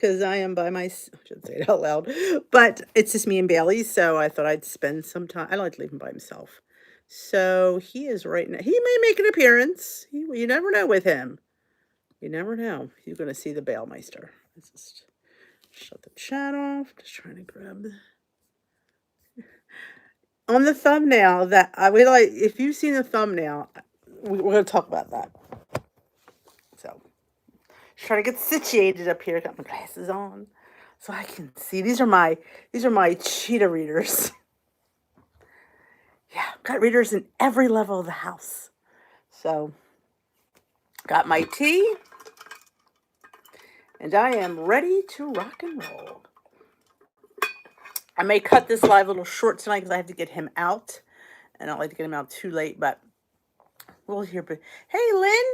because I am by myself. I shouldn't say it out loud, but it's just me and Bailey. So I thought I'd spend some time. I don't like to leave him by himself. So he is right now. He may make an appearance. You never know with him. You never know. You're going to see the Bailmeister. Let's just shut the chat off. Just trying to grab on the thumbnail that I would like. If you've seen the thumbnail, we're going to talk about that. So, just trying to get situated up here. Got my glasses on so I can see. These are my cheetah readers. Yeah, got readers in every level of the house. So, got my tea, and I am ready to rock and roll. I may cut this live a little short tonight because I have to get him out. And I don't like to get him out too late, but we'll hear. But hey, Lynn,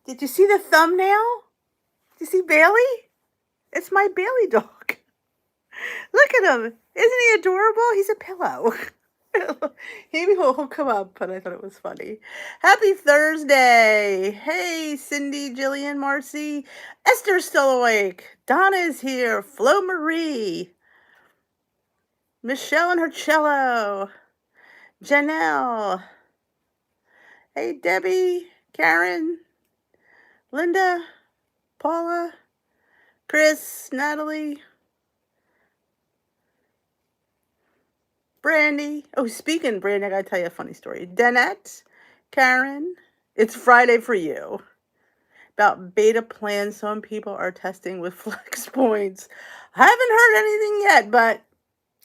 did you see the thumbnail? Did you see Bailey? It's my Bailey dog. Look at him. Isn't he adorable? He's a pillow. Maybe he'll come up, but I thought it was funny. Happy Thursday. Hey, Cindy, Jillian, Marcy. Esther's still awake. Donna's here. Flo Marie. Michelle and her cello. Janelle. Hey, Debbie, Karen, Linda, Paula, Chris, Natalie, Brandy. Oh, speaking of Brandy, I gotta tell you a funny story. Danette, Karen, it's Friday for you. About beta plans some people are testing with flex points. I haven't heard anything yet, but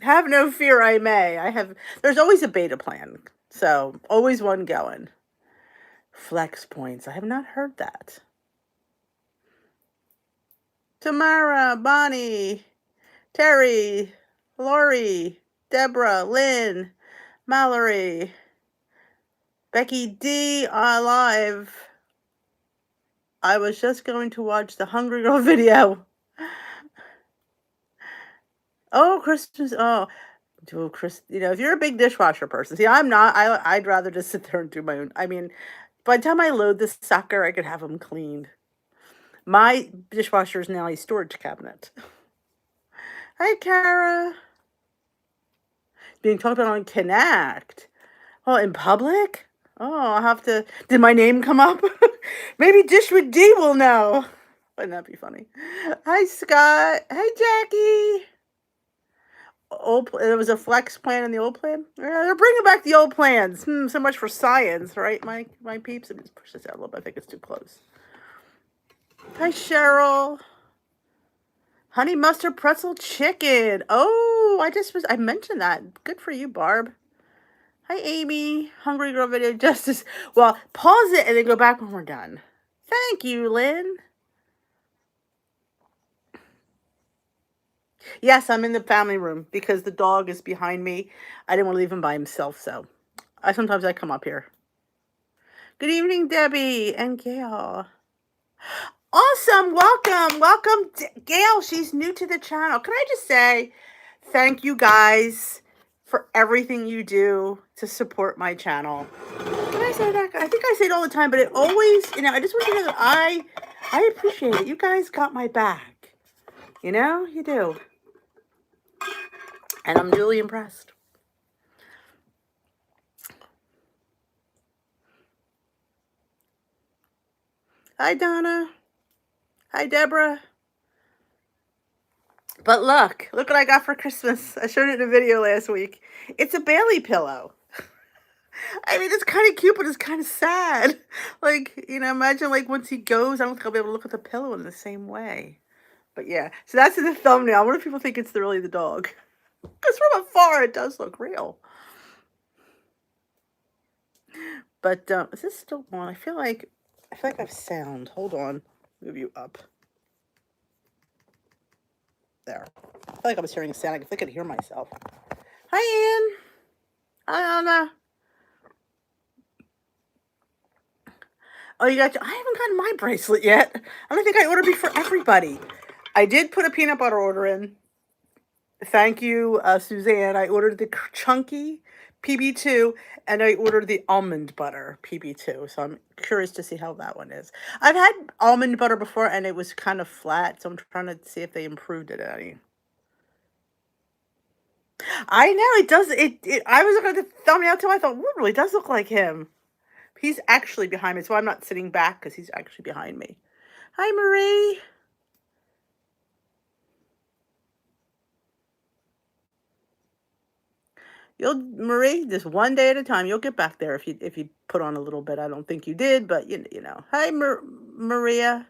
have no fear, I may. There's always a beta plan, so always one going. Flex points. I have not heard that. Tamara, Bonnie, Terry, Lori, Deborah, Lynn, Mallory, Becky D, live. I was just going to watch the Hungry Girl video. Oh, Christmas. Oh, Chris. If you're a big dishwasher person, see, I'm not. I'd rather just sit there and do my own. I mean, by the time I load this sucker, I could have them cleaned. My dishwasher is now a storage cabinet. Hi, Kara. Being talked about on Connect. Oh, in public? Oh, I'll have to. Did my name come up? Maybe Dish with D will know. Wouldn't that be funny? Hi, Scott. Hey, Jackie. There was a flex plan in the old plan. They're bringing back the old plans. So much for science, right, my peeps? Let me just push this out a little bit. I think it's too close. Hi, Cheryl. Honey mustard pretzel chicken. Oh, I mentioned that. Good for you, Barb. Hi, Amy. Hungry Girl video justice. Well, pause it and then go back when we're done. Thank you, Lynn. Yes, I'm in the family room because the dog is behind me. I didn't want to leave him by himself, so sometimes I come up here. Good evening, Debbie and Gail. Awesome. Welcome, Gail. She's new to the channel. Can I just say thank you guys for everything you do to support my channel. Can I say that? I think I say it all the time, but it always, I just want you to know that I appreciate it. You guys got my back. You do. And I'm really impressed. Hi, Donna. Hi, Deborah. But look what I got for Christmas. I showed it in a video last week. It's a Bailey pillow. I mean, it's kind of cute, but it's kind of sad. Like, imagine like once he goes, I don't think I'll be able to look at the pillow in the same way. But yeah, so that's in the thumbnail. What if people think it's really the dog? Because from afar, it does look real. But is this still on? I feel like I have sound. Hold on. Move you up. There. I feel like I was hearing sound. I could hear myself. Hi, Ann. Hi, Anna. Oh, I haven't gotten my bracelet yet. I don't think I ordered it for everybody. I did put a peanut butter order in. Thank you, Suzanne. I ordered the chunky PB2, and I ordered the almond butter PB2. So I'm curious to see how that one is. I've had almond butter before, and it was kind of flat. So I'm trying to see if they improved it any. I know it does. I was looking at the thumbnail too. I thought, "Ooh, it really does look like him." He's actually behind me, so I'm not sitting back because he's actually behind me. Hi, Marie. Marie, just one day at a time. You'll get back there if you put on a little bit. I don't think you did, but you know. Hi, Maria.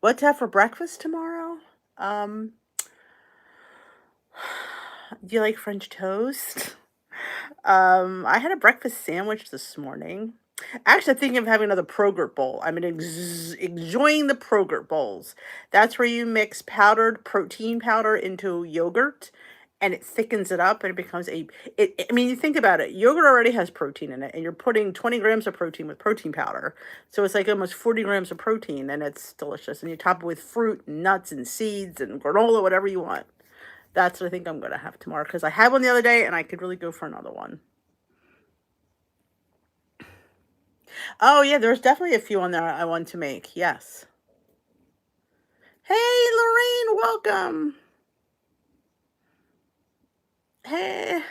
What to have for breakfast tomorrow? Um, do you like French toast? I had a breakfast sandwich this morning. Actually, I'm thinking of having another Progrert bowl. I'm enjoying the Progrert bowls. That's where you mix powdered protein powder into yogurt, and it thickens it up, and it becomes I mean, you think about it. Yogurt already has protein in it, and you're putting 20 grams of protein with protein powder. So it's like almost 40 grams of protein, and it's delicious. And you top it with fruit and nuts and seeds and granola, whatever you want. That's what I think I'm going to have tomorrow because I had one the other day, and I could really go for another one. Oh, yeah, there's definitely a few on there I want to make. Yes. Hey, Lorraine, welcome. Hey.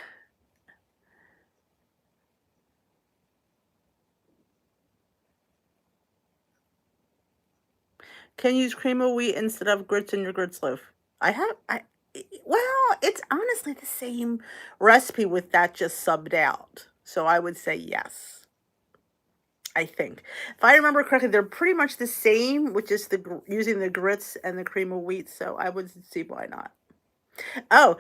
Can you use cream of wheat instead of grits in your grits loaf? Well, it's honestly the same recipe with that just subbed out. So I would say yes. I think. If I remember correctly, they're pretty much the same, which is using the grits and the cream of wheat. So I would see why not. Oh,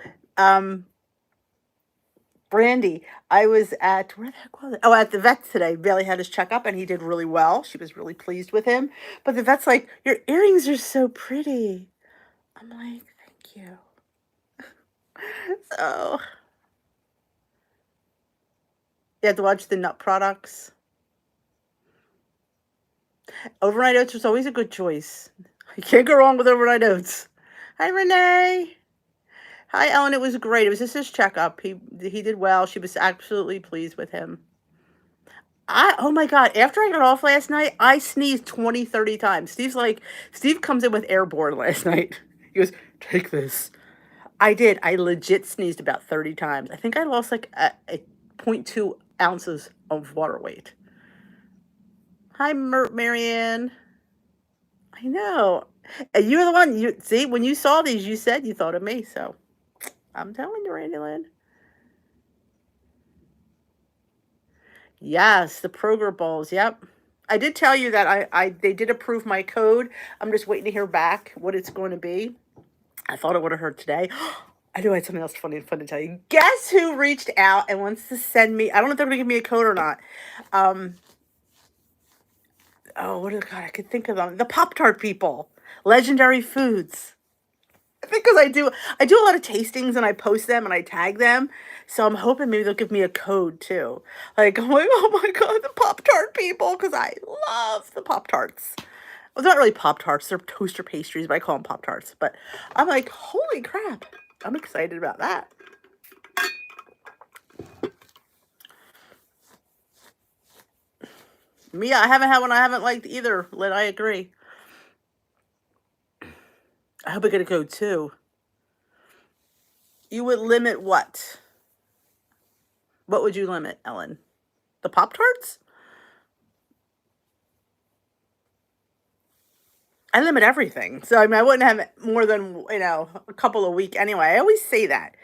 Brandy, I was at where the heck was it? Oh, at the vet today. Bailey had his checkup and he did really well. She was really pleased with him. But the vet's like, "Your earrings are so pretty." I'm like, "Thank you." So you have to watch the nut products. Overnight oats was always a good choice. You can't go wrong with overnight oats. Hi, Renee. Hi, Ellen. It was great. It was just his checkup. He did well. She was absolutely pleased with him. Oh my God, after I got off last night, I sneezed 20, 30 times. Steve comes in with airborne last night. He goes, "Take this." I did. I legit sneezed about 30 times. I think I lost like a 0.2 ounces of water weight. Hi, Marianne. I know. And you're the one, you see, when you saw these, you said you thought of me. So I'm telling you, Randy Lynn. Yes, the Kroger bowls. Yep. I did tell you that they did approve my code. I'm just waiting to hear back what it's going to be. I thought it would have heard today. I knew I had something else fun to tell you. Guess who reached out and wants to send me? I don't know if they're going to give me a code or not. God, I could think of them. The Pop-Tart people. Legendary Foods. Because I do a lot of tastings and I post them and I tag them. So I'm hoping maybe they'll give me a code too. Like, I'm like, "Oh my God, the Pop-Tart people," because I love the Pop-Tarts. Well, it's not really Pop-Tarts, they're toaster pastries, but I call them Pop-Tarts. But I'm like, holy crap. I'm excited about that. Mia, I haven't had one I haven't liked either. I agree. I hope I get a code too. You would limit what? What would you limit, Ellen? The Pop-Tarts? I limit everything. So I mean, I wouldn't have more than, a couple a week anyway. I always say that.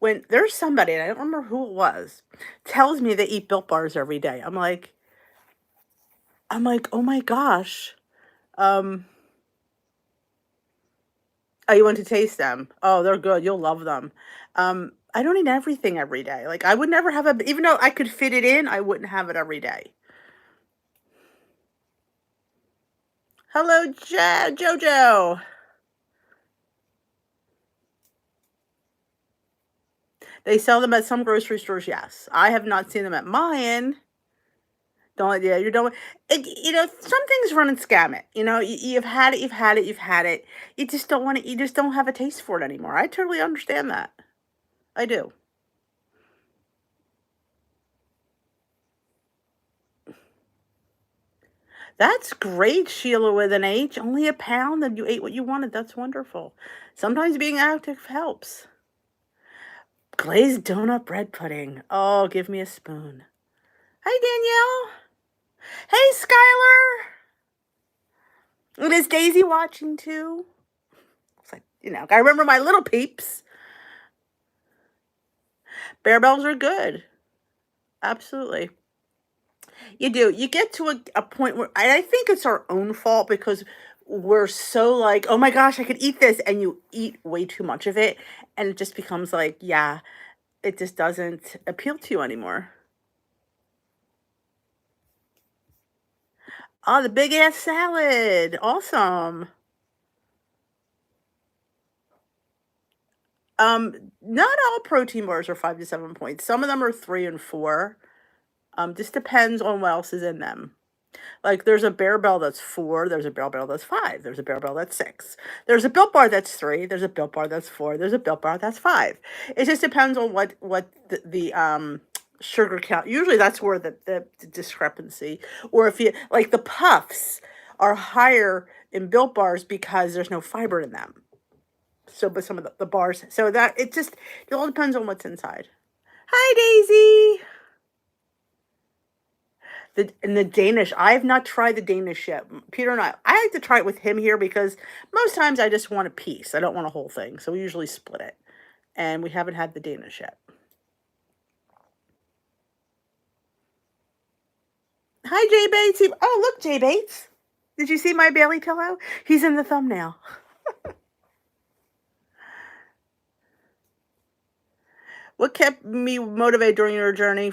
When there's somebody, and I don't remember who it was, tells me they eat Built Bars every day. I'm like, "Oh my gosh." Um, oh, you want to taste them? Oh, they're good. You'll love them. I don't eat everything every day. Like I would never have even though I could fit it in, I wouldn't have it every day. Hello, Jojo. They sell them at some grocery stores, yes. I have not seen them at mine. Don't, yeah, you don't. Some things run and scam it. You've had it, you've had it, you've had it. You just don't have a taste for it anymore. I totally understand that. I do. That's great, Sheila with an H. Only a pound and you ate what you wanted. That's wonderful. Sometimes being active helps. Glazed donut bread pudding. Oh, give me a spoon. Hi, Danielle. Hey, Skylar. And is Daisy watching too? It's like, I remember my little peeps. Bear bells are good. Absolutely. You do. You get to a point where I think it's our own fault because we're so like, oh my gosh, I could eat this. And you eat way too much of it. And it just becomes like, yeah, it just doesn't appeal to you anymore. Oh, the big ass salad. Awesome. Not all protein bars are 5 to 7 points. Some of them are 3 and 4. Just depends on what else is in them. Like there's a Bear Bell that's 4, there's a Bear Bell that's 5, there's a Bear Bell that's 6. There's a Built Bar that's 3, there's a Built Bar that's 4, there's a Built Bar that's 5. It just depends on what the sugar count. Usually that's where the discrepancy. Or if you like the puffs are higher in Built Bars because there's no fiber in them. So but some of the bars. So that it all depends on what's inside. Hi Daisy. The Danish, I have not tried the Danish yet. Peter and I like to try it with him here because most times I just want a piece. I don't want a whole thing. So we usually split it. And we haven't had the Danish yet. Hi, Jay Bates. Oh, look, Jay Bates. Did you see my Bailey pillow? He's in the thumbnail. What kept me motivated during your journey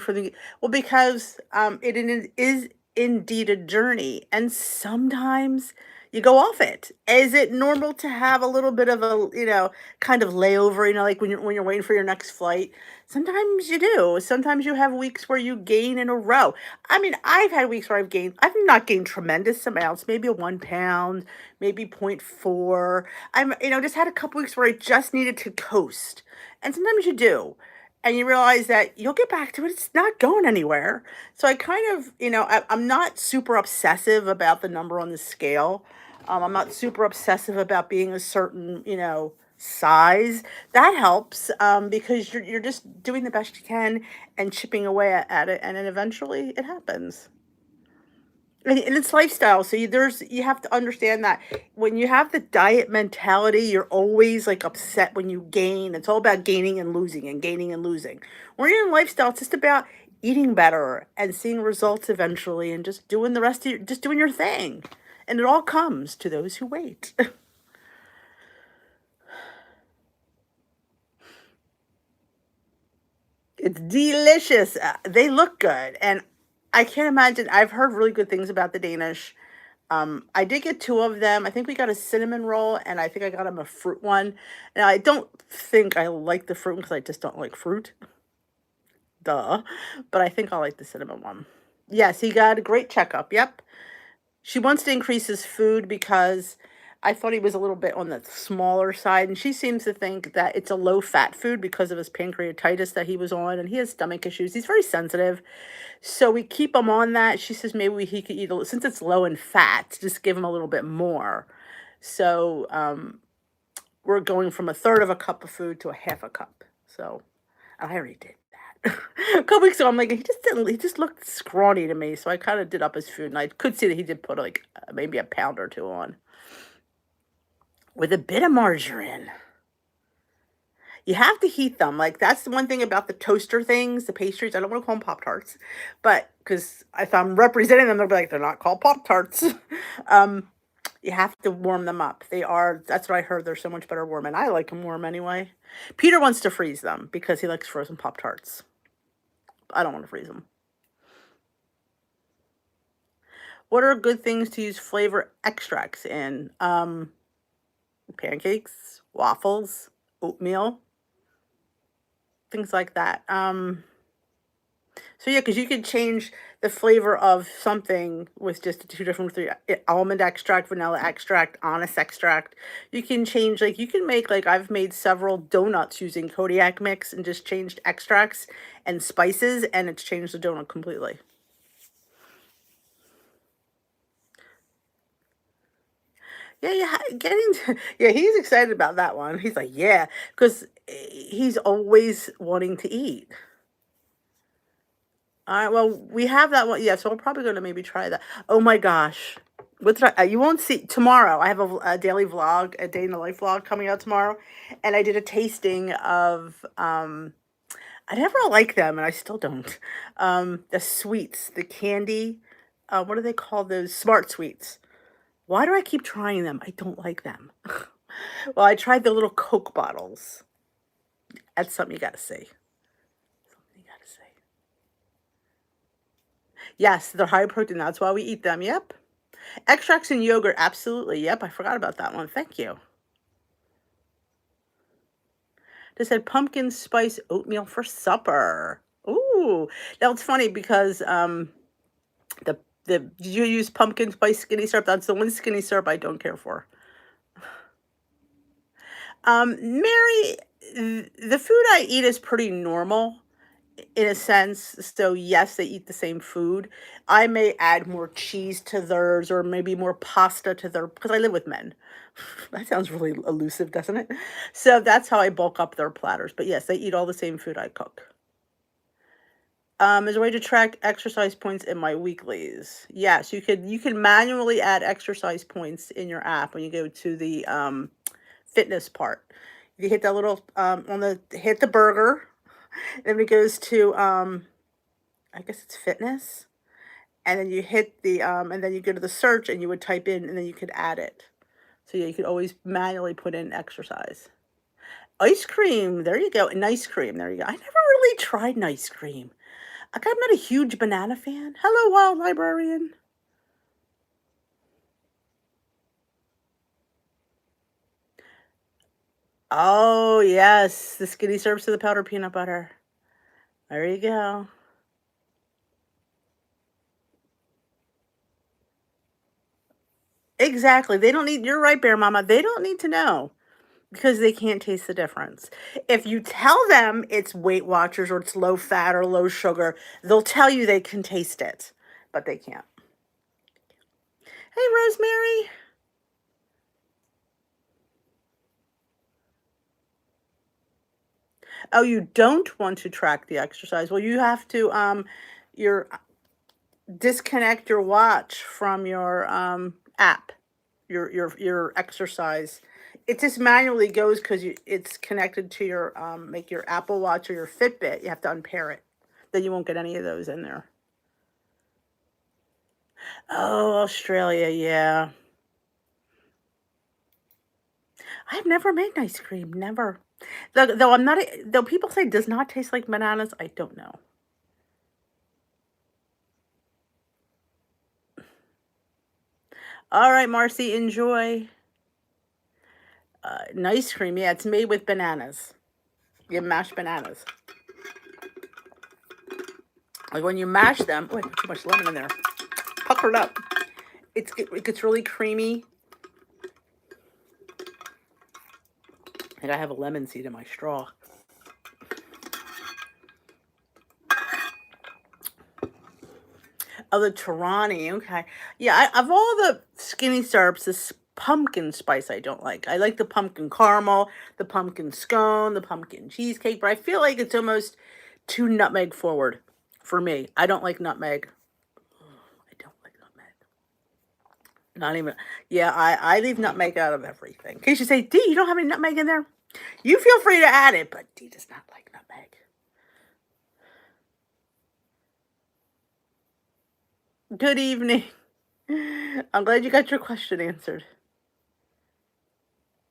well, because it is indeed a journey, and sometimes you go off it. Is it normal to have a little bit of a, kind of layover, like when you're waiting for your next flight? Sometimes you do. Sometimes you have weeks where you gain in a row. I mean, I've had weeks where I've not gained tremendous amounts, maybe a 1 pound, maybe point 0.4. Just had a couple weeks where I just needed to coast. And sometimes you do and you realize that you'll get back to it. It's not going anywhere. So I kind of, I'm not super obsessive about the number on the scale. I'm not super obsessive about being a certain, size. That helps because you're just doing the best you can and chipping away at it, and then eventually it happens. And it's lifestyle, so you have to understand that when you have the diet mentality, you're always, like, upset when you gain. It's all about gaining and losing and gaining and losing. When you're in lifestyle, it's just about eating better and seeing results eventually and just doing the rest of just doing your thing. And it all comes to those who wait. It's delicious. They look good, and I can't imagine. I've heard really good things about the Danish. I did get 2 of them. I think we got a cinnamon roll, and I think I got him a fruit one. Now, I don't think I like the fruit because I just don't like fruit. Duh. But I think I like the cinnamon one. Yes, he got a great checkup. Yep. She wants to increase his food because I thought he was a little bit on the smaller side, and she seems to think that it's a low-fat food because of his pancreatitis that he was on, and he has stomach issues. He's very sensitive. So we keep him on that. She says maybe he could eat since it's low in fat, just give him a little bit more. So we're going from a third of a cup of food to a half a cup. So I already did that. A couple weeks ago, I'm like, he just looked scrawny to me. So I kind of did up his food, and I could see that he did put like maybe a pound or 2 on with a bit of margarine. You have to heat them. Like, that's the one thing about the toaster things, the pastries. I don't want to call them Pop-Tarts, but because if I'm representing them, they'll be like, they're not called Pop-Tarts. You have to warm them up. That's what I heard. They're so much better warm, and I like them warm anyway. Peter wants to freeze them because he likes frozen Pop-Tarts. I don't want to freeze them. What are good things to use flavor extracts in? Pancakes, waffles, oatmeal, things like that. So yeah, because you could change the flavor of something with just 2 different 3 almond extract, vanilla extract, anise extract. You can change, like, you can make, like, I've made several donuts using Kodiak mix and just changed extracts and spices, and it's changed the donut completely. Yeah, yeah, getting to, yeah, he's excited about that one. He's like, yeah, because he's always wanting to eat. All right, well, we have that one. Yeah, so we're probably going to maybe try that. Oh my gosh. What did you won't see tomorrow. I have a daily vlog, a day in the life vlog coming out tomorrow. And I did a tasting of, I never liked them and I still don't. The sweets, the candy, what do they call those? Smart sweets. Why do I keep trying them? I don't like them. Well, I tried the little Coke bottles. That's something you got to see. Something you got to see. Yes, they're high protein. That's why we eat them. Yep. Extracts in yogurt. Absolutely. Yep. I forgot about that one. Thank you. They said pumpkin spice oatmeal for supper. Ooh. Now it's funny because the did you use pumpkin spice skinny syrup? That's the one skinny syrup I don't care for. Mary, the food I eat is pretty normal in a sense. So yes, they eat the same food. I may add more cheese to theirs or maybe more pasta to their because I live with men. That sounds really elusive, doesn't it? So that's how I bulk up their platters. But yes, they eat all the same food I cook. Is a way to track exercise points in my weeklies. Yes, you can manually add exercise points in your app when you go to the fitness part. You hit that little on the hit the burger, then it goes to I guess it's fitness, and then you hit the and then you go to the search and you would type in and then you could add it. So yeah, you could always manually put in exercise. Ice cream, there you go. And ice cream, there you go. I never really tried an ice cream. Like, I'm not a huge banana fan. Hello, wild librarian. Oh, yes. The skinny syrups to the powdered peanut butter. There you go. Exactly. They don't need, you're right, Bear Mama. They don't need to know because they can't taste the difference. If you tell them it's Weight Watchers or it's low fat or low sugar, they'll tell you they can taste it, but they can't. Hey, Rosemary. Oh, you don't want to track the exercise. Well, you have to your disconnect your watch from your app, your exercise. It just manually goes because it's connected to your like your Apple Watch or your Fitbit. You have to unpair it. Then you won't get any of those in there. Oh, Australia, yeah. I've never made ice cream, never. Though I'm not though people say it does not taste like bananas, I don't know. All right, Marcy, enjoy. An ice cream, yeah, it's made with bananas. You mash bananas. Like when you mash them, oh, I put too much lemon in there. Pucker it up. It gets really creamy. And I have a lemon seed in my straw. Oh, the Torani. Okay. Yeah, of all the skinny syrups, this pumpkin spice I don't like. I like the pumpkin caramel, the pumpkin scone, the pumpkin cheesecake, but I feel like it's almost too nutmeg forward for me. I don't like nutmeg. I don't like nutmeg. Not even. Yeah, I leave nutmeg out of everything. In case you say, Dee, you don't have any nutmeg in there? You feel free to add it, but Dee does not like nutmeg. Good evening. I'm glad you got your question answered.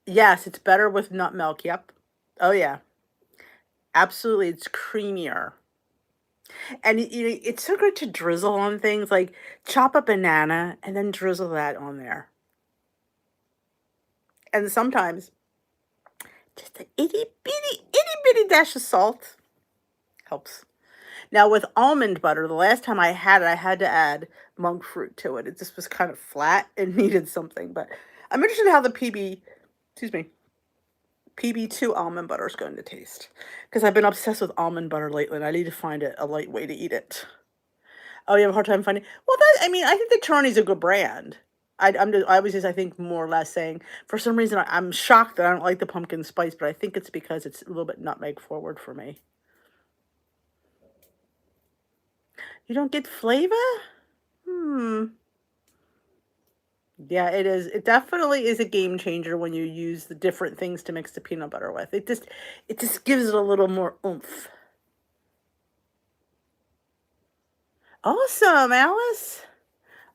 Yes, it's better with nut milk. Yep. Oh yeah. Absolutely. It's creamier. And it's so good to drizzle on things like chop a banana and then drizzle that on there. And sometimes just an itty bitty dash of salt helps. Now with almond butter, the last time I had it, I had to add monk fruit to it. It just was kind of flat and needed something. But I'm interested in how the excuse me, PB2 almond butter is going to taste. Because I've been obsessed with almond butter lately, and I need to find a light way to eat it. Oh, you have a hard time finding? Well, I mean, I think the Churny's a good brand. I was just, I think, more or less saying, for some reason, I'm shocked that I don't like the pumpkin spice, but I think it's because it's a little bit nutmeg forward for me. You don't get flavor? Hmm. Yeah, it is. It definitely is a game changer when you use the different things to mix the peanut butter with. It just gives it a little more oomph. Awesome, Alice.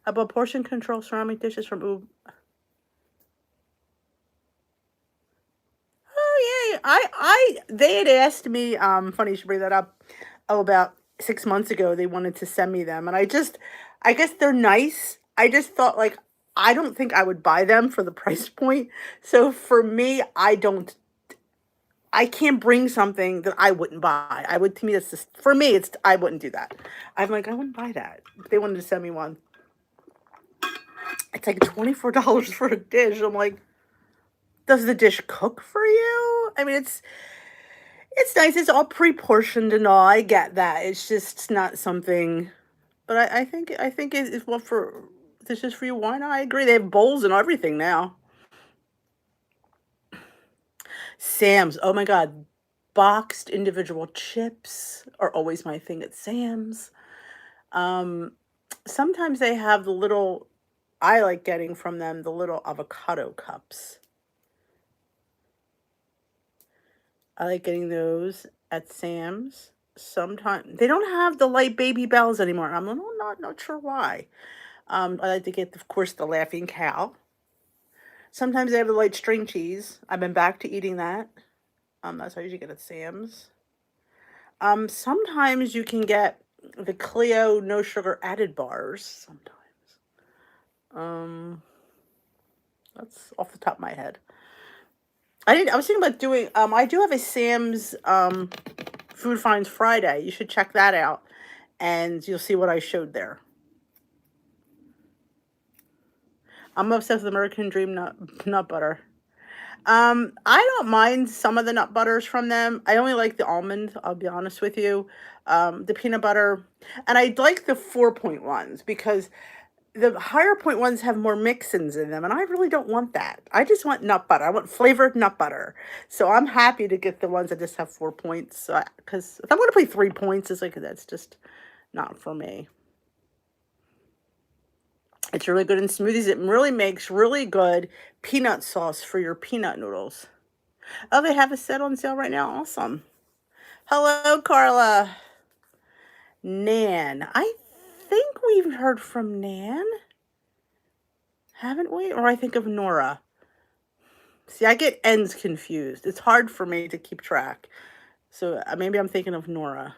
About portion control ceramic dishes from Ooh. Oh yeah, they had asked me, funny you should bring that up. Oh, about 6 months ago, they wanted to send me them, and I guess they're nice. I just thought like I don't think I would buy them for the price point. So for me, I can't bring something that I wouldn't buy. I would, to me, it's just, for me, it's, I wouldn't do that. I'm like, I wouldn't buy that. If they wanted to send me one, it's like $24 for a dish. I'm like, does the dish cook for you? I mean, it's nice. It's all pre-portioned and all. I get that. It's just not something. But I think it's what for this is for you. Why not? I agree. They have bowls and everything now. Sam's. Oh my God, boxed individual chips are always my thing at Sam's. Um, Sometimes they have the little. I like getting from them the little avocado cups. I like getting those at Sam's. Sometimes they don't have the light baby bells anymore. I'm not sure why. I like to get, of course, the Laughing Cow. Sometimes they have the light string cheese. I've been back to eating that. That's what I usually get at Sam's. Sometimes you can get the Clio no sugar added bars. Sometimes. Um, that's off the top of my head. I was thinking about doing. I do have a Sam's Food Finds Friday. You should check that out, and you'll see what I showed there. I'm obsessed with American Dream nut butter. I don't mind some of the nut butters from them. I only like the almond, I'll be honest with you. The peanut butter, and I like the 4-point ones because the higher point ones have more mix-ins in them, and I really don't want that. I just want nut butter. I want flavored nut butter. So I'm happy to get the ones that just have 4 points. Because if I'm going to play 3 points, it's like that's just not for me. It's really good in smoothies. It really makes really good peanut sauce for your peanut noodles. Oh, they have a set on sale right now. Awesome. Hello, Carla. Nan. I think we've heard from Nan. Haven't we? Or I think of Nora. See, I get ends confused. It's hard for me to keep track. So maybe I'm thinking of Nora.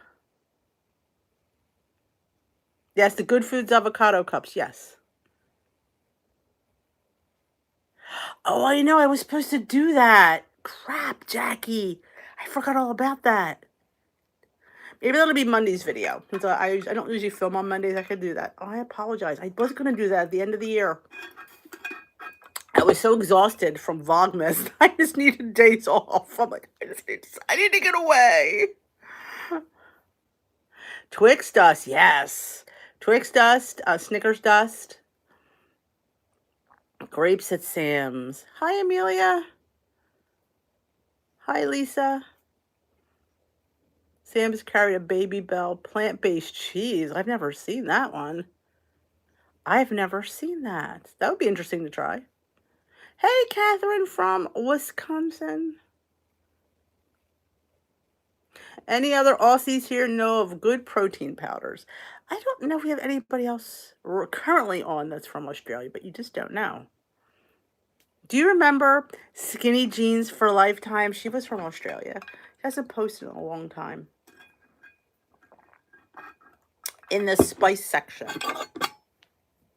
Yes, the Good Foods avocado cups. Yes. Oh, I know. I was supposed to do that. Crap, Jackie. I forgot all about that. Maybe that'll be Monday's video. Since I don't usually film on Mondays. I could do that. Oh, I apologize. I was going to do that at the end of the year. I was so exhausted from Vlogmas. I just needed days off. I'm like, I need to get away. Twix dust, yes. Twix dust, Snickers dust. Grapes at Sam's. Hi, Amelia. Hi, Lisa. Sam's carried a Baby Bell plant-based cheese. I've never seen that one. I've never seen that. That would be interesting to try. Hey, Catherine from Wisconsin. Any other Aussies here know of good protein powders? I don't know if we have anybody else currently on that's from Australia, but you just don't know. Do you remember Skinny Jeans for Lifetime? She was from Australia. She hasn't posted in a long time. In the spice section,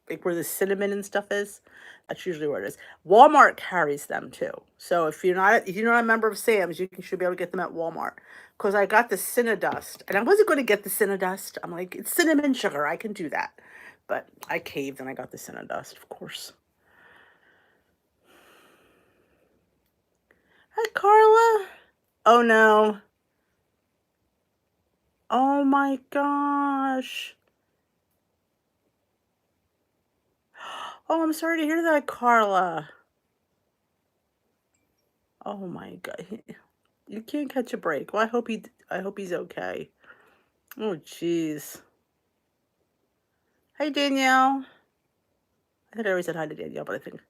like where the cinnamon and stuff is, that's usually where it is. Walmart carries them too. So if you're not a member of Sam's, you should be able to get them at Walmart. Because I got the Cinnadust, and I wasn't going to get the Cinnadust. I'm like, it's cinnamon sugar. I can do that. But I caved and I got the Cinnadust, of course. Hi, Carla. Oh, no. Oh, my gosh. Oh, I'm sorry to hear that, Carla. Oh my God. You can't catch a break. Well, I hope he's okay. Oh, jeez. Hey, Danielle. I think I already said hi to Danielle, but I think.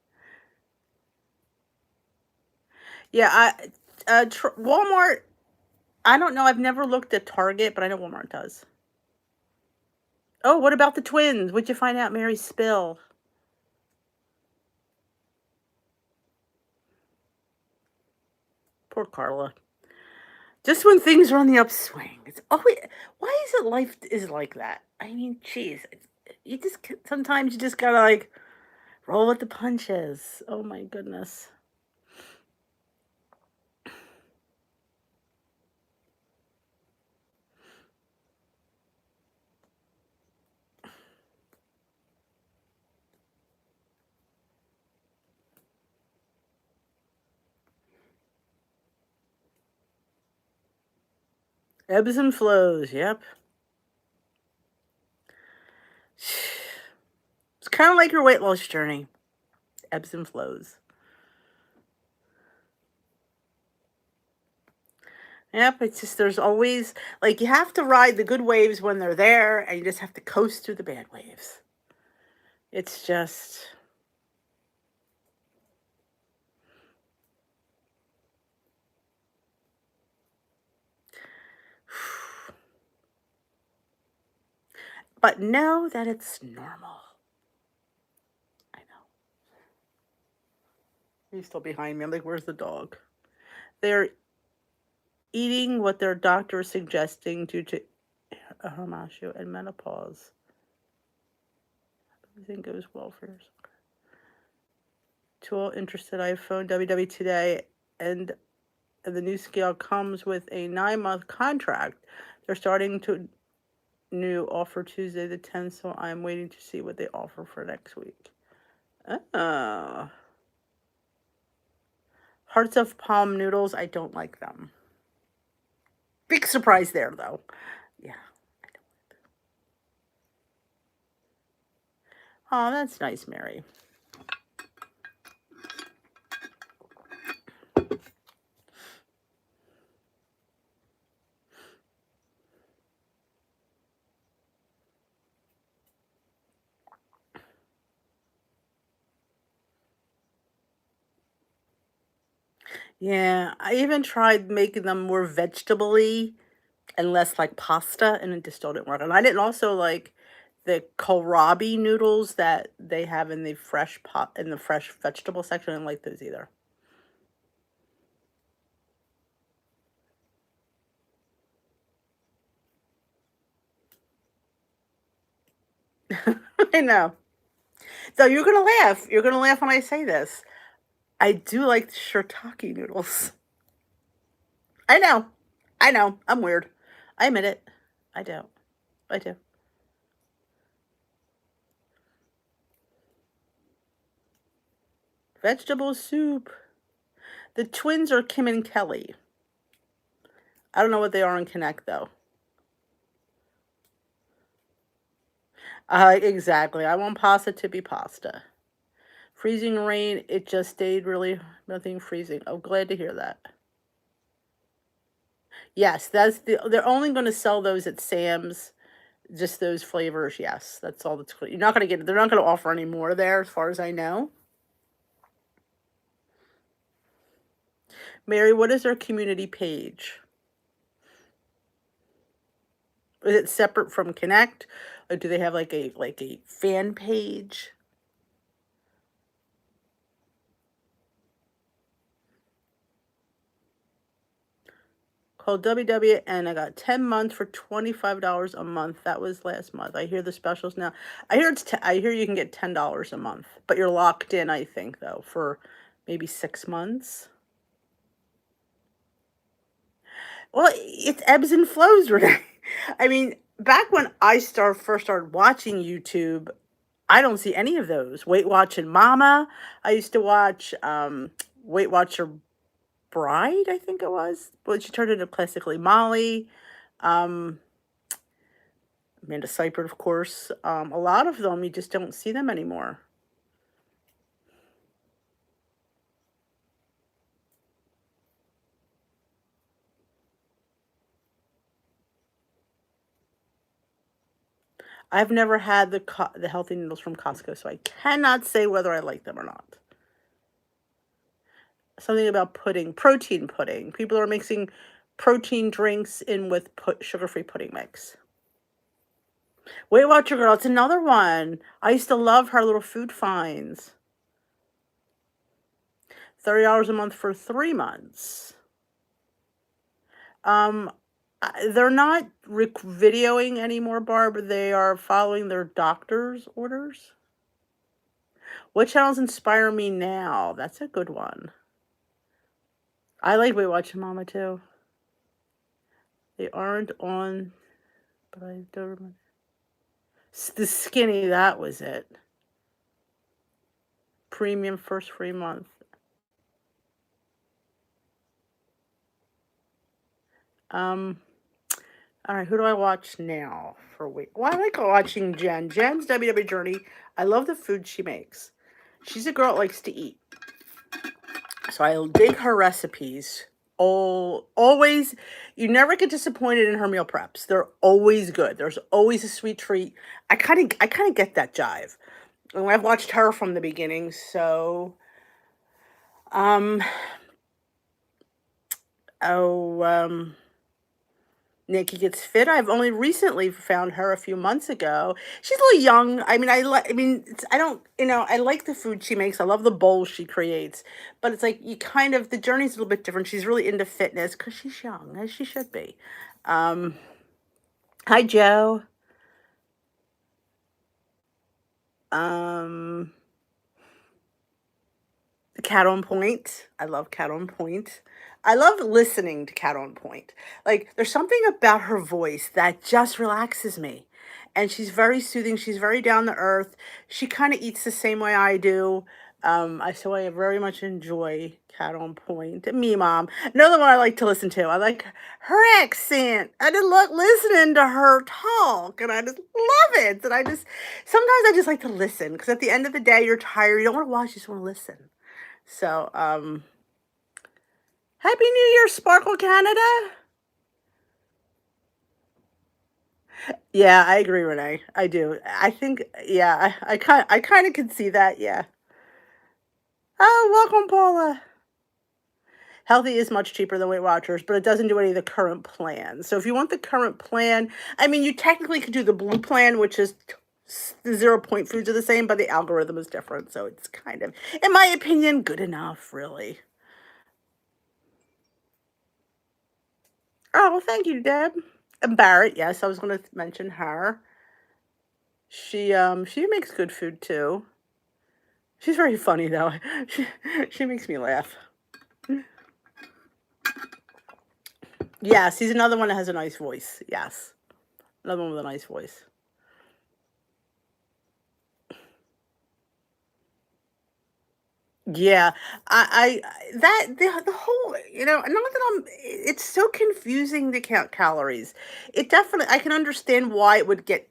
Yeah, Walmart, I don't know. I've never looked at Target, but I know Walmart does. Oh, what about the twins? What'd you find out, Mary Spill? Poor Carla. Just when things are on the upswing, it's always. Why is it life is like that? I mean, jeez, you just sometimes you just gotta like roll with the punches. Oh my goodness. Ebbs and flows. Yep. It's kind of like your weight loss journey. Ebbs and flows. Yep, it's just there's always like you have to ride the good waves when they're there, and you just have to coast through the bad waves. It's just but know that it's normal. I know. He's still behind me. I'm like, where's the dog? They're eating what their doctor is suggesting due to Hamashu and menopause. I think goes well for yours. To all interested, I phoned WW today, and the new scale comes with a 9-month contract. They're starting to new offer Tuesday the 10th, so I'm waiting to see what they offer for next week. Oh. Hearts of Palm noodles, I don't like them. Big surprise there, though. Yeah. Oh, that's nice, Mary. Yeah, I even tried making them more vegetable-y and less like pasta, and it just still didn't work. And I didn't also like the kohlrabi noodles that they have in the fresh pot in the fresh vegetable section. I didn't like those either. I know. So you're gonna laugh. You're gonna laugh when I say this. I do like the shiitake noodles. I know. I know. I'm weird. I admit it. I do. I do. Vegetable soup. The twins are Kim and Kelly. I don't know what they are in Connect though. Exactly. I want pasta to be pasta. Freezing rain. It just stayed really nothing freezing. Oh, glad to hear that. Yes, that's they're only going to sell those at Sam's. Just those flavors. Yes, that's all that's. You're not going to get. They're not going to offer any more there, as far as I know. Mary, what is their community page? Is it separate from Connect, or do they have like a fan page? Called WW, and I got 10 months for $25 a month. That was last month. I hear the specials now. I hear I hear you can get $10 a month, but you're locked in. I think though for maybe 6 months. Well, it's ebbs and flows, Renee. I mean, back when first started watching YouTube, I don't see any of those. Weight Watching Mama. I used to watch Weight Watcher Bride, I think it was. But she turned into Classically Molly. Um, Amanda Seifert, of course. A lot of them, you just don't see them anymore. I've never had the healthy noodles from Costco, so I cannot say whether I like them or not. Something about pudding, protein pudding. People are mixing protein drinks in with sugar-free pudding mix. Weight Watcher Girl, it's another one. I used to love her little food finds. $30 a month for 3 months. They're not videoing anymore, Barb. They are following their doctor's orders. What channels inspire me now? That's a good one. I like Weight Watchers Mama too. They aren't on, but I don't remember. The skinny, that was it. Premium first free month. All right, who do I watch now for weight? Well, I like watching Jen. Jen's WW Journey. I love the food she makes. She's a girl that likes to eat. So I dig her recipes. Always, you never get disappointed in her meal preps. They're always good. There's always a sweet treat. I kind of get that jive. And I've watched her from the beginning, so Nikki Gets Fit. I've only recently found her a few months ago. She's a little young. I mean, I like the food she makes. I love the bowls she creates. But it's like the journey's a little bit different. She's really into fitness because she's young, as she should be. Hi, Joe. Cat on Point. I love Cat on Point. I love listening to Cat on Point. Like, there's something about her voice that just relaxes me. And she's very soothing. She's very down to earth. She kind of eats the same way I do. So I very much enjoy Cat on Point. Me, Mom. Another one I like to listen to. I like her accent. I just love listening to her talk, and I just love it. And sometimes I just like to listen because at the end of the day, you're tired. You don't want to watch. You just want to listen. So, Happy New Year, Sparkle Canada. Yeah, I agree, Renee. I do. I think, yeah, I kind of can see that. Yeah. Oh, welcome, Paula. Healthy is much cheaper than Weight Watchers, but it doesn't do any of the current plans. So if you want the current plan, I mean, you technically could do the blue plan, which is the 0 point foods are the same, but the algorithm is different. So it's kind of, in my opinion, good enough, really. Oh, well, thank you, Deb. And Barrett, yes, I was going to mention her. She makes good food too. She's very funny though. She makes me laugh. Yes, he's another one that has a nice voice. Yes, another one with a nice voice. Yeah, the whole, not that it's so confusing to count calories. It definitely, I can understand why it would it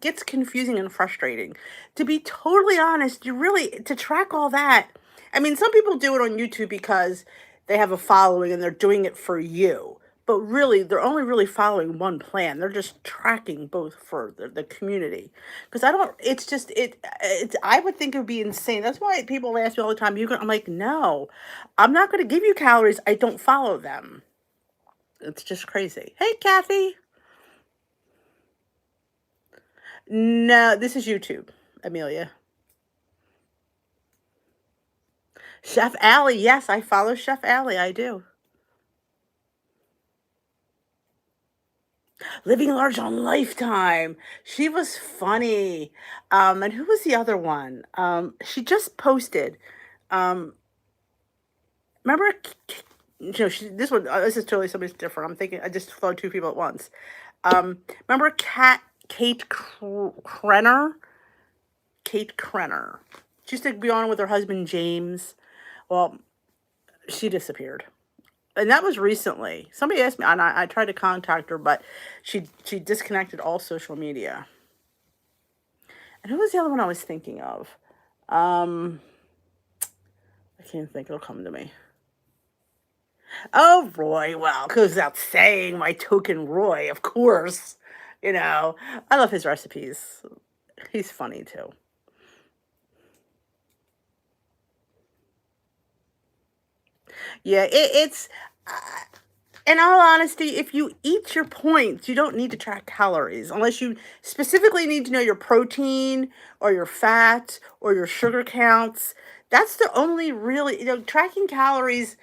gets confusing and frustrating. To be totally honest, to track all that. I mean, some people do it on YouTube because they have a following and they're doing it for you. But really, they're only really following one plan. They're just tracking both for the community. Because I would think it would be insane. That's why people ask me all the time, I'm like, no, I'm not going to give you calories. I don't follow them. It's just crazy. Hey, Kathy. No, this is YouTube, Amelia. Chef Allie. Yes, I follow Chef Allie. I do. Living Large on Lifetime. She was funny. And who was the other one? She just posted. Um, remember, this one. This is totally somebody's different. I'm thinking. I just thought two people at once. Remember Kate Krenner? Kate Krenner. She used to be on with her husband James. Well, she disappeared. And that was recently. Somebody asked me, and I tried to contact her, but she disconnected all social media. And who was the other one I was thinking of? I can't think. It'll come to me. Oh, Roy. Well, goes without saying, my token Roy, of course. You know, I love his recipes. He's funny too. Yeah, it's uh, in all honesty, if you eat your points, you don't need to track calories unless you specifically need to know your protein or your fat or your sugar counts. That's the only really, tracking calories,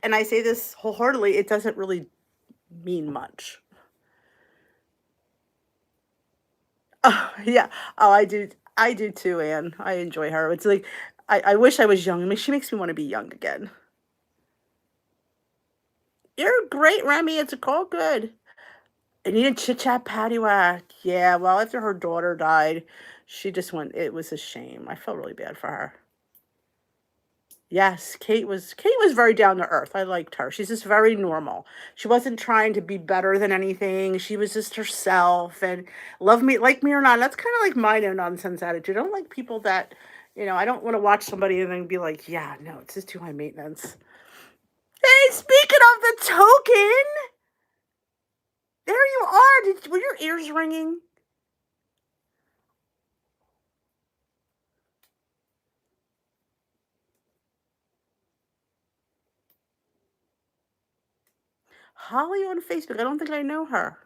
and I say this wholeheartedly, it doesn't really mean much. Oh, yeah. Oh, I do. I do too, Anne. I enjoy her. It's like I wish I was young. I mean, she makes me want to be young again. You're great, Remy. It's all good. I need a chit chat patty whack. Yeah, well, after her daughter died, she just went. It was a shame. I felt really bad for her. Yes, Kate was very down to earth. I liked her. She's just very normal. She wasn't trying to be better than anything. She was just herself and love me like me or not. That's kind of like my no nonsense attitude. I don't like people that, I don't want to watch somebody and then be like, yeah, no, it's just too high maintenance. Hey, speaking of the token, there you are. Were your ears ringing? Holly on Facebook. I don't think I know her.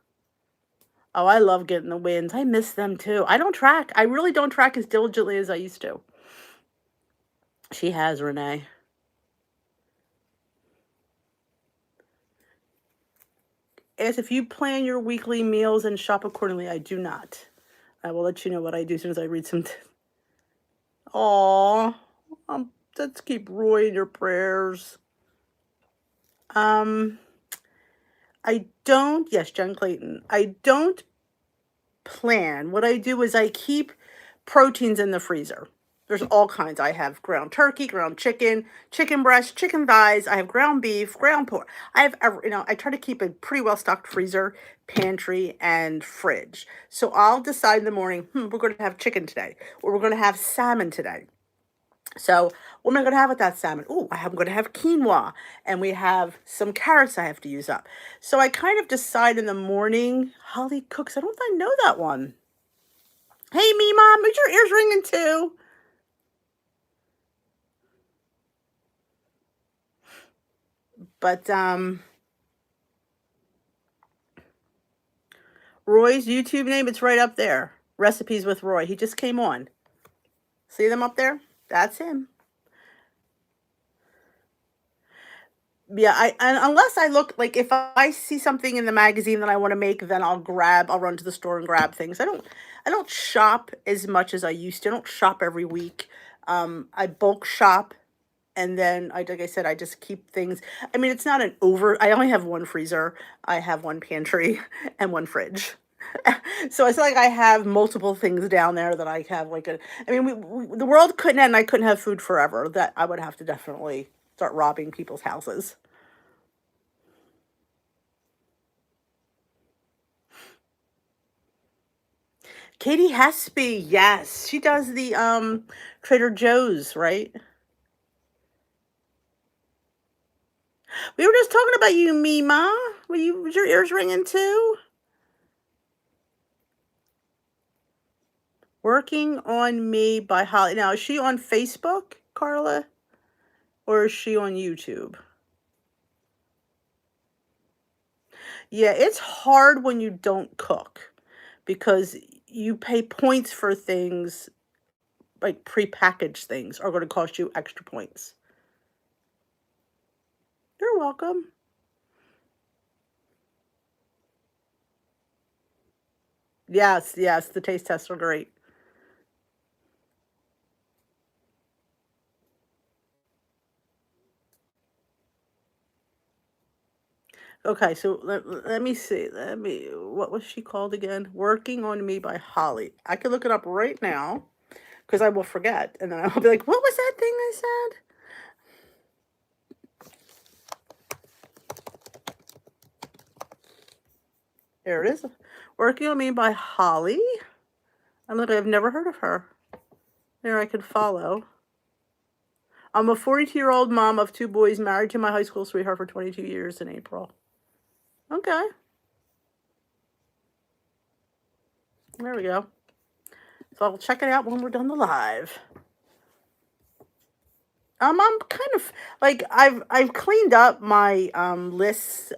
Oh, I love getting the wins. I miss them too. I don't track. I really don't track as diligently as I used to. She has, Renee. As if you plan your weekly meals and shop accordingly, I do not. I will let you know what I do as soon as I read some. Aw, let's keep Roy in your prayers. Um, I don't. Yes, Jen Clayton. I don't plan. What I do is I keep proteins in the freezer. There's all kinds. I have ground turkey, ground chicken, chicken breast, chicken thighs. I have ground beef, ground pork. I have, I try to keep a pretty well stocked freezer, pantry, and fridge. So I'll decide in the morning, we're going to have chicken today, or we're going to have salmon today. So what am I going to have with that salmon? Oh, I'm going to have quinoa, and we have some carrots I have to use up. So I kind of decide in the morning. Holly cooks. I don't think I know that one. Hey, me mom, is your ears ringing too? But Roy's YouTube name, it's right up there. Recipes with Roy. He just came on. See them up there? That's him. Yeah, and unless I look like if I see something in the magazine that I want to make, then I'll run to the store and grab things. I don't shop as much as I used to. I don't shop every week. I bulk shop and then like I said, I just keep things. I mean, it's not an over. I only have one freezer. I have one pantry and one fridge. So it's like I have multiple things down there that I have like a. I mean, the world couldn't end. I couldn't have food forever. That I would have to definitely start robbing people's houses. Katie Hespy, yes, she does the Trader Joe's, right? We were just talking about you, Mima. Was your ears ringing too? Working on Me by Holly. Now, is she on Facebook, Carla? Or is she on YouTube? Yeah, it's hard when you don't cook because you pay points for things like prepackaged things are going to cost you extra points. You're welcome. Yes, yes, the taste tests are great. Okay, so let me see. What was she called again? Working on Me by Holly. I could look it up right now because I will forget. And then I'll be like, what was that thing I said? There it is. Working on Me by Holly. I'm like, I've never heard of her. There, I could follow. I'm a 42-year-old mom of two boys, married to my high school sweetheart for 22 years in April. Okay. There we go. So I'll check it out when we're done the live. I'm kind of like I've cleaned up my lists.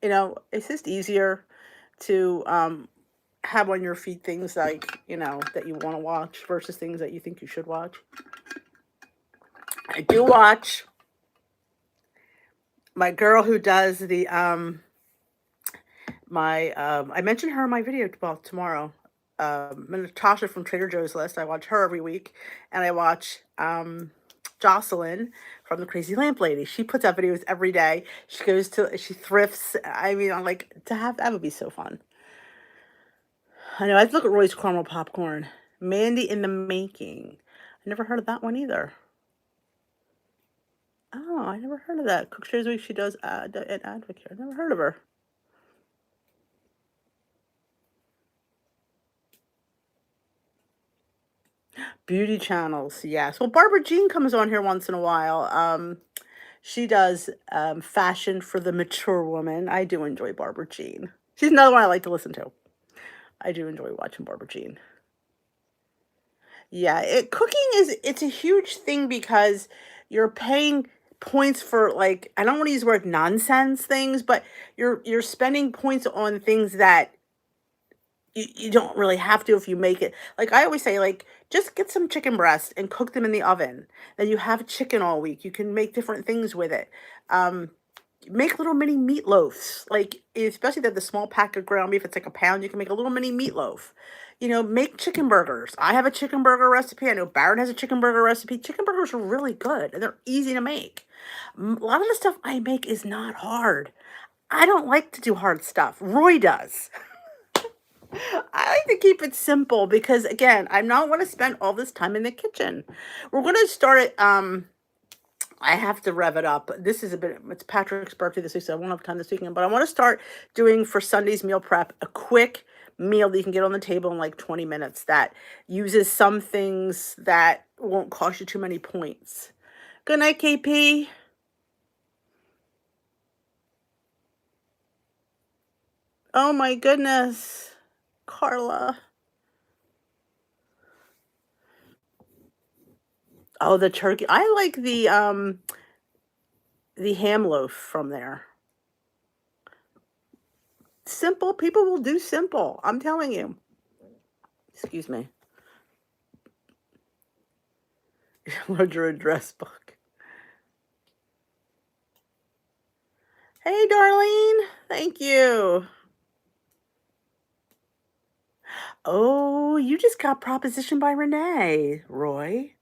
It's just easier to have on your feed things like, that you want to watch versus things that you think you should watch. I do watch my girl who does the I mentioned her in my video tomorrow. Natasha from Trader Joe's List. I watch her every week, and I watch Jocelyn from the Crazy Lamp Lady. She puts out videos every day. She thrifts. I mean, I like to have that would be so fun. I know. I look at Roy's caramel popcorn. Mandy in the Making. I never heard of that one either. Oh, I never heard of that. Cook Shares Week. She does an advocate. I never heard of her. Beauty channels, yes. Well, Barbara Jean comes on here once in a while. She does fashion for the mature woman. I do enjoy Barbara Jean. She's another one I like to listen to. I do enjoy watching Barbara Jean. Yeah, cooking it's a huge thing because you're paying points for, like, I don't want to use the word nonsense things, but you're spending points on things that you don't really have to if you make it. Like I always say, like, just get some chicken breast and cook them in the oven. Then you have chicken all week. You can make different things with it. Make little mini meatloafs. Like, especially the small pack of ground beef, it's like a pound, you can make a little mini meatloaf. Make chicken burgers. I have a chicken burger recipe. I know Barrett has a chicken burger recipe. Chicken burgers are really good and they're easy to make. A lot of the stuff I make is not hard. I don't like to do hard stuff. Roy does. I like to keep it simple because, again, I'm not want to spend all this time in the kitchen. We're going to start it. I have to rev it up. It's Patrick's birthday this week, so I won't have time this weekend. But I want to start doing for Sunday's meal prep a quick meal that you can get on the table in like 20 minutes that uses some things that won't cost you too many points. Good night, KP. Oh my goodness. Carla. Oh, the turkey. I like the ham loaf from there. Simple. People will do simple. I'm telling you. Excuse me. Larger address book. Hey, Darlene. Thank you. Oh, you just got propositioned by Renee, Roy.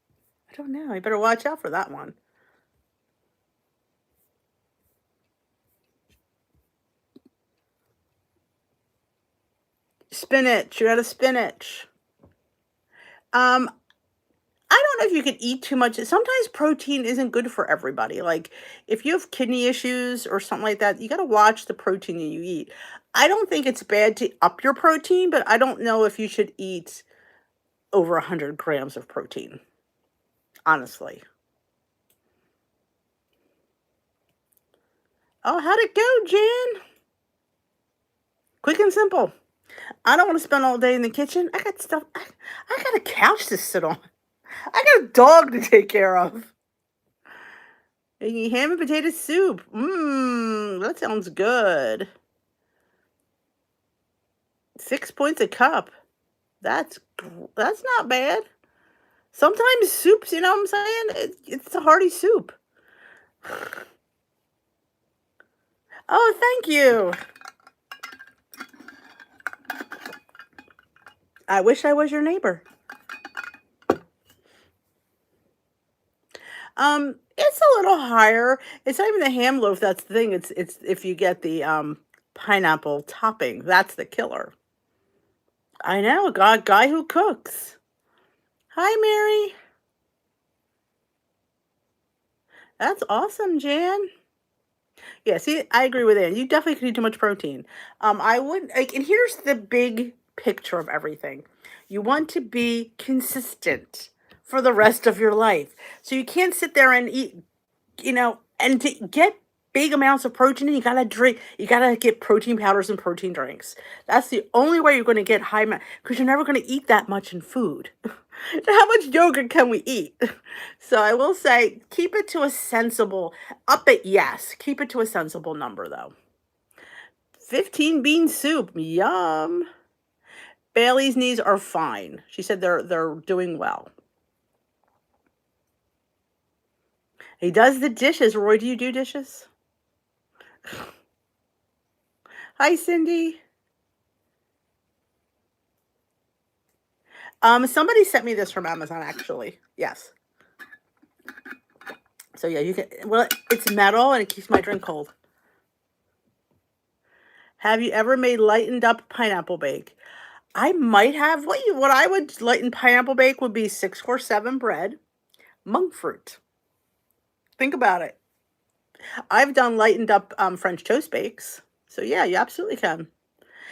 I don't know. You better watch out for that one. Spinach. You're out of spinach. I don't know if you can eat too much. Sometimes protein isn't good for everybody. Like, if you have kidney issues or something like that, you got to watch the protein that you eat. I don't think it's bad to up your protein, but I don't know if you should eat over 100 grams of protein. Honestly. Oh, how'd it go, Jan? Quick and simple. I don't want to spend all day in the kitchen. I got stuff. I got a couch to sit on. I got a dog to take care of. Making ham and potato soup. That sounds good. 6 points a cup. That's not bad. Sometimes soups, you know what I'm saying? It's a hearty soup. Oh, thank you. I wish I was your neighbor. It's a little higher. It's not even the ham loaf that's the thing. It's if you get the pineapple topping, that's the killer. I know, a guy who cooks. Hi, Mary. That's awesome, Jan. Yeah, see, I agree with Ann. You definitely could eat too much protein. I would like, and here's the big picture of everything. You want to be consistent for the rest of your life. So you can't sit there and eat, and to get big amounts of protein in, you gotta get protein powders and protein drinks. That's the only way you're gonna get high because you're never gonna eat that much in food. How much yogurt can we eat? So I will say keep it to a sensible, up it, yes. Keep it to a sensible number though. 15 bean soup. Yum. Bailey's knees are fine. She said they're doing well. He does the dishes. Roy, do you do dishes? Hi, Cindy. Somebody sent me this from Amazon, actually. Yes. So yeah, you can. Well, it's metal and it keeps my drink cold. Have you ever made lightened up pineapple bake? I might have. What I would lighten pineapple bake would be 647 bread, monk fruit. Think about it. I've done lightened up French toast bakes. So yeah, you absolutely can.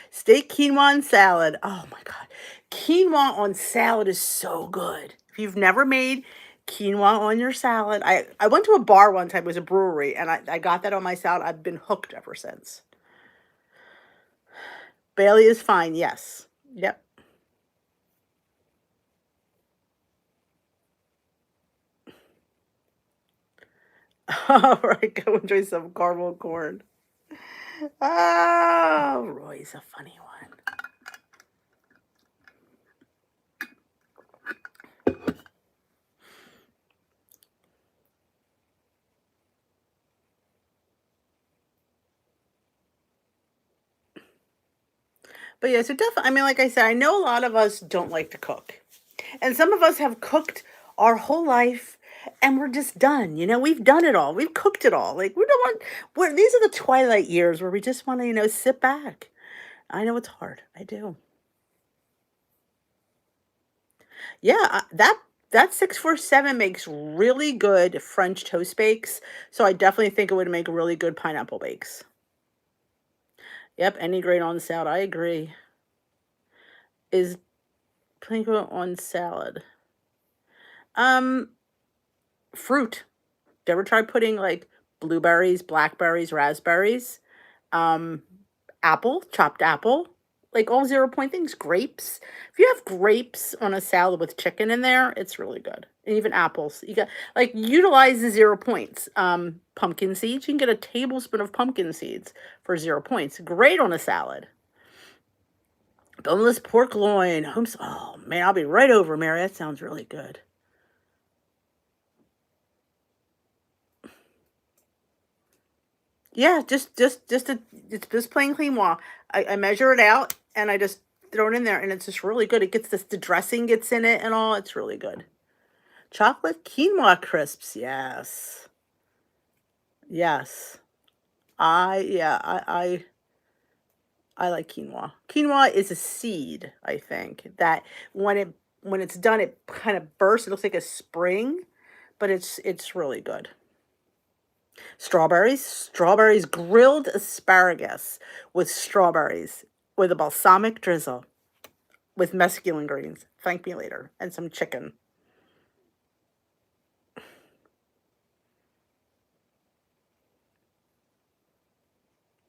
Steak quinoa and salad. Oh my God. Quinoa on salad is so good. If you've never made quinoa on your salad, I went to a bar one time, it was a brewery, and I got that on my salad. I've been hooked ever since. Bailey is fine, yes. Yep. All right, go enjoy some caramel corn. Oh, Roy's a funny one. But yeah, so definitely, I mean, like I said, I know a lot of us don't like to cook. And some of us have cooked our whole life and we're just done. We've done it all. We've cooked it all. Like, we don't these are the twilight years where we just want to, sit back. I know it's hard. I do. Yeah, that 647 makes really good French toast bakes. So I definitely think it would make really good pineapple bakes. Yep, any grain on salad. I agree. Is pineapple on salad? Um, Fruit. You ever try putting like blueberries, blackberries, raspberries, um, apple, chopped apple, like all 0 point things, grapes? If you have grapes on a salad with chicken in there, it's really good. And even apples. You got like utilize the 0 points. Pumpkin seeds. You can get a tablespoon of pumpkin seeds for 0 points. Great on a salad. Boneless pork loin. Oh man, I'll be right over, Mary. That sounds really good. Yeah, it's just plain quinoa. I measure it out and I just throw it in there and it's just really good. It gets the dressing gets in it and all. It's really good. Chocolate quinoa crisps. Yes. Yes. I like quinoa. Quinoa is a seed, I think, that when it when it's done it kind of bursts. It looks like a spring, but it's really good. Strawberries, grilled asparagus with strawberries with a balsamic drizzle with mesclun greens. Thank me later. And some chicken.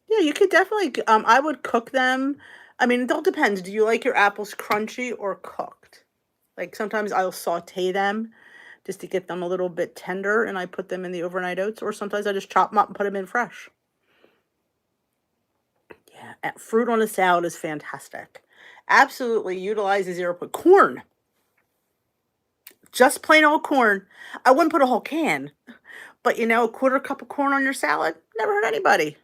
Yeah, you could definitely, I would cook them. I mean, it all depends. Do you like your apples crunchy or cooked? Like sometimes I'll saute them just to get them a little bit tender and I put them in the overnight oats, or sometimes I just chop them up and put them in fresh. Yeah, fruit on a salad is fantastic. Absolutely utilize the 0 point. Corn, just plain old corn. I wouldn't put a whole can, but a quarter cup of corn on your salad, never hurt anybody.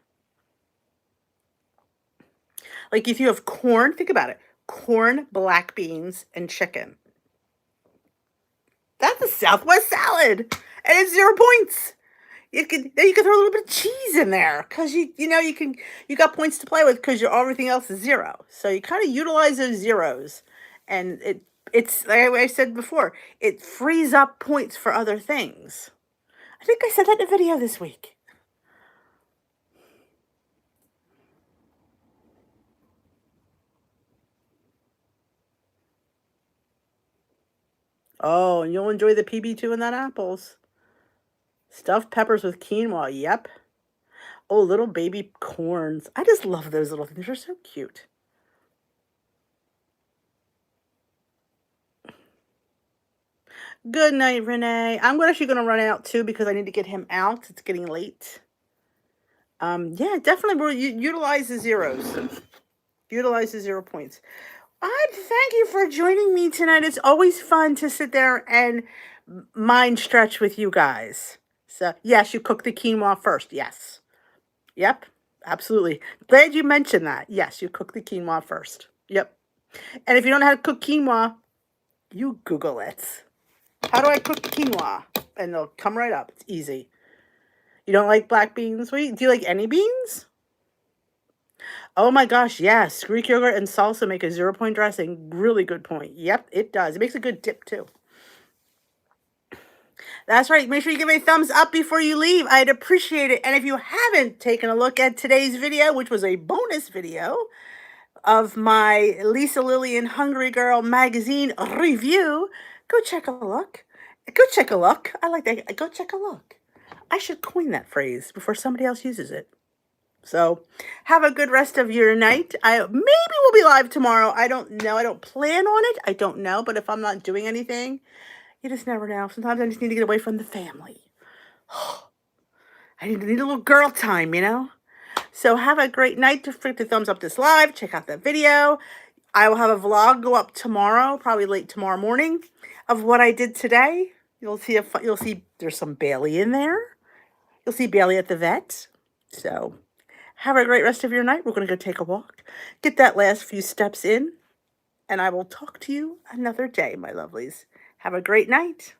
Like if you have corn, think about it. Corn, black beans, and chicken. That's a Southwest salad. And it's 0 points. You can throw a little bit of cheese in there because you got points to play with because everything else is zero. So you kind of utilize those zeros, and it's like I said before, it frees up points for other things. I think I said that in a video this week. Oh, and you'll enjoy the PB2 in that apples. Stuffed peppers with quinoa. Yep. Oh, little baby corns. I just love those little things. They're so cute. Good night, Renee. I'm actually going to run out too because I need to get him out. It's getting late. Yeah, definitely. We'll utilize the zeros. Utilize the 0 points. Thank you for joining me tonight. It's always fun to sit there and mind stretch with you guys. So, yes, you cook the quinoa first. Yes. Yep. Absolutely. Glad you mentioned that. Yes, you cook the quinoa first. Yep. And if you don't know how to cook quinoa, you Google it. How do I cook quinoa? And they'll come right up. It's easy. You don't like black beans? Do you like any beans? Oh my gosh, yes. Greek yogurt and salsa make a 0 point dressing. Really good point. Yep, it does. It makes a good dip too. That's right. Make sure you give me a thumbs up before you leave. I'd appreciate it. And if you haven't taken a look at today's video, which was a bonus video of my Lisa Lillian Hungry Girl magazine review, go check a look. Go check a look. I like that. Go check a look. I should coin that phrase before somebody else uses it. So have a good rest of your night. Maybe we'll be live tomorrow. I don't know. I don't plan on it. I don't know. But if I'm not doing anything, you just never know. Sometimes I just need to get away from the family. I need a little girl time, you know? So have a great night. Don't forget to thumbs up this live. Check out that video. I will have a vlog go up tomorrow, probably late tomorrow morning, of what I did today. You'll see there's some Bailey in there. You'll see Bailey at the vet. So have a great rest of your night. We're going to go take a walk, get that last few steps in, and I will talk to you another day, my lovelies. Have a great night.